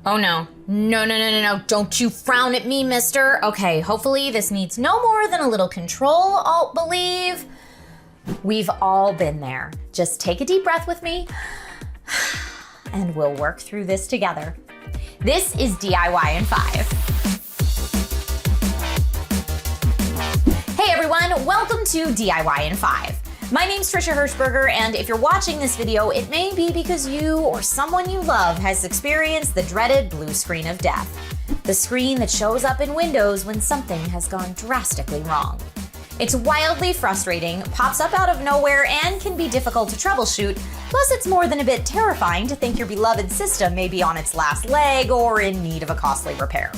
Oh no. No, don't you frown at me, mister. Okay, hopefully this needs no more than a little control, alt believe. We've all been there. Just take a deep breath with me and we'll work through this together. This is DIY in 5. Hey everyone, welcome to DIY in 5. My name's Trisha Hirschberger, and if you're watching this video, it may be because you or someone you love has experienced the dreaded blue screen of death. The screen that shows up in Windows when something has gone drastically wrong. It's wildly frustrating, pops up out of nowhere, and can be difficult to troubleshoot. Plus, it's more than a bit terrifying to think your beloved system may be on its last leg or in need of a costly repair.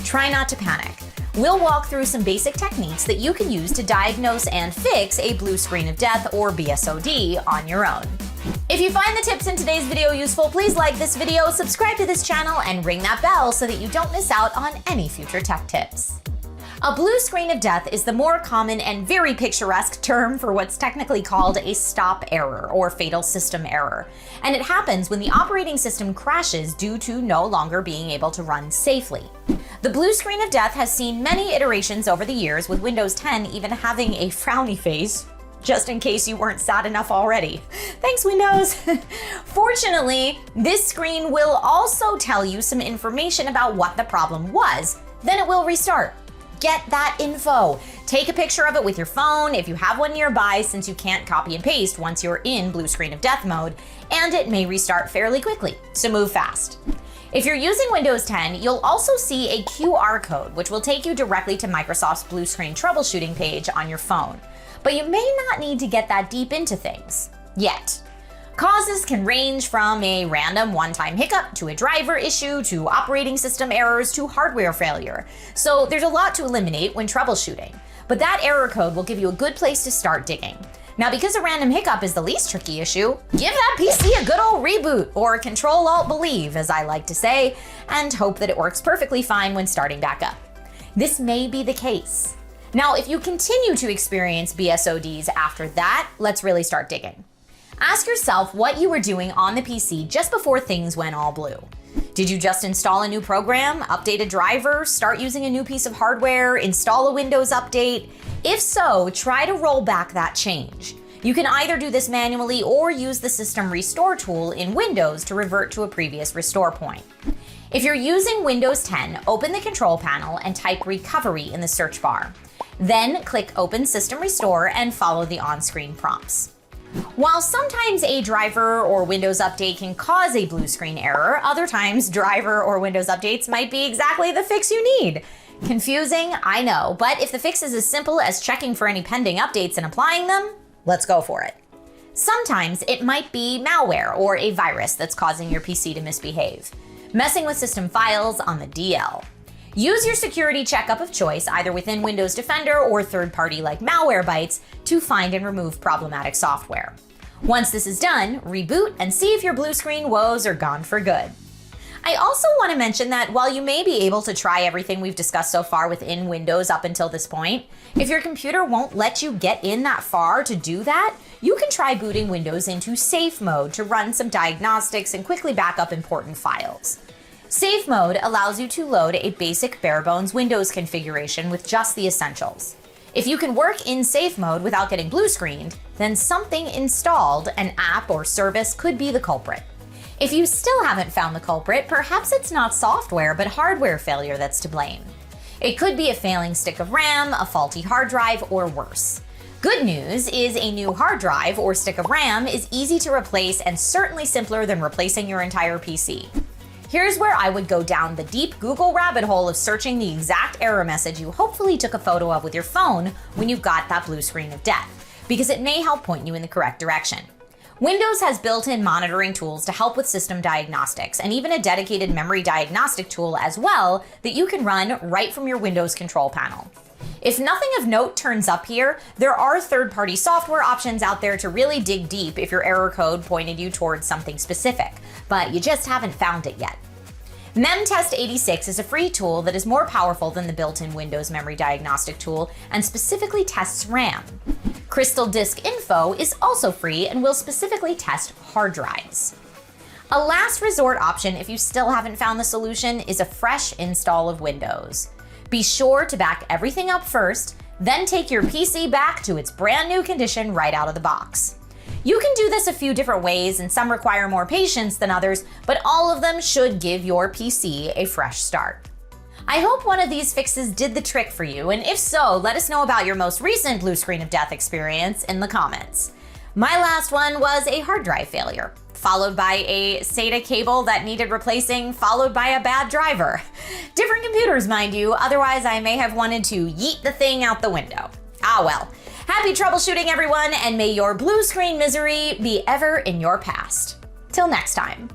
Try not to panic. We'll walk through some basic techniques that you can use to diagnose and fix a blue screen of death or BSOD on your own. If you find the tips in today's video useful, please like this video, subscribe to this channel, and ring that bell so that you don't miss out on any future tech tips. A blue screen of death is the more common and very picturesque term for what's technically called a stop error or fatal system error. And it happens when the operating system crashes due to no longer being able to run safely. The blue screen of death has seen many iterations over the years, with Windows 10 even having a frowny face, just in case you weren't sad enough already. Thanks, Windows. Fortunately, this screen will also tell you some information about what the problem was. Then it will restart. Get that info. Take a picture of it with your phone if you have one nearby, since you can't copy and paste once you're in blue screen of death mode, and it may restart fairly quickly, so move fast. If you're using Windows 10, you'll also see a QR code, which will take you directly to Microsoft's blue screen troubleshooting page on your phone. But you may not need to get that deep into things yet. Causes can range from a random one-time hiccup to a driver issue to operating system errors to hardware failure. So there's a lot to eliminate when troubleshooting, but that error code will give you a good place to start digging. Now, because a random hiccup is the least tricky issue, give that PC a good old reboot, or Control-Alt-Believe, as I like to say, and hope that it works perfectly fine when starting back up. This may be the case. Now, if you continue to experience BSODs after that, let's really start digging. Ask yourself what you were doing on the PC just before things went all blue. Did you just install a new program, update a driver, start using a new piece of hardware, install a Windows update? If so, try to roll back that change. You can either do this manually or use the System Restore tool in Windows to revert to a previous restore point. If you're using Windows 10, open the control panel and type Recovery in the search bar. Then click Open System Restore and follow the on-screen prompts. While sometimes a driver or Windows update can cause a blue screen error, other times driver or Windows updates might be exactly the fix you need. Confusing, I know, but if the fix is as simple as checking for any pending updates and applying them, let's go for it. Sometimes it might be malware or a virus that's causing your PC to misbehave. Messing with system files on the DL. Use your security checkup of choice, either within Windows Defender or third-party like Malwarebytes, to find and remove problematic software. Once this is done, reboot and see if your blue screen woes are gone for good. I also want to mention that while you may be able to try everything we've discussed so far within Windows up until this point, if your computer won't let you get in that far to do that, you can try booting Windows into safe mode to run some diagnostics and quickly back up important files. Safe mode allows you to load a basic bare-bones Windows configuration with just the essentials. If you can work in safe mode without getting blue screened, then something installed, an app or service, could be the culprit. If you still haven't found the culprit, perhaps it's not software but hardware failure that's to blame. It could be a failing stick of RAM, a faulty hard drive, or worse. Good news is a new hard drive or stick of RAM is easy to replace and certainly simpler than replacing your entire PC. Here's where I would go down the deep Google rabbit hole of searching the exact error message you hopefully took a photo of with your phone when you got that blue screen of death, because it may help point you in the correct direction. Windows has built-in monitoring tools to help with system diagnostics, and even a dedicated memory diagnostic tool as well that you can run right from your Windows control panel. If nothing of note turns up here, there are third-party software options out there to really dig deep if your error code pointed you towards something specific, but you just haven't found it yet. MemTest86 is a free tool that is more powerful than the built-in Windows memory diagnostic tool and specifically tests RAM. Crystal Disk Info is also free and will specifically test hard drives. A last resort option, if you still haven't found the solution, is a fresh install of Windows. Be sure to back everything up first, then take your PC back to its brand new condition right out of the box. You can do this a few different ways, and some require more patience than others, but all of them should give your PC a fresh start. I hope one of these fixes did the trick for you, and if so, let us know about your most recent blue screen of death experience in the comments. My last one was a hard drive failure, followed by a SATA cable that needed replacing, followed by a bad driver. Different computers, mind you, otherwise I may have wanted to yeet the thing out the window. Ah well. Happy troubleshooting, everyone, and may your blue screen misery be ever in your past. Till next time.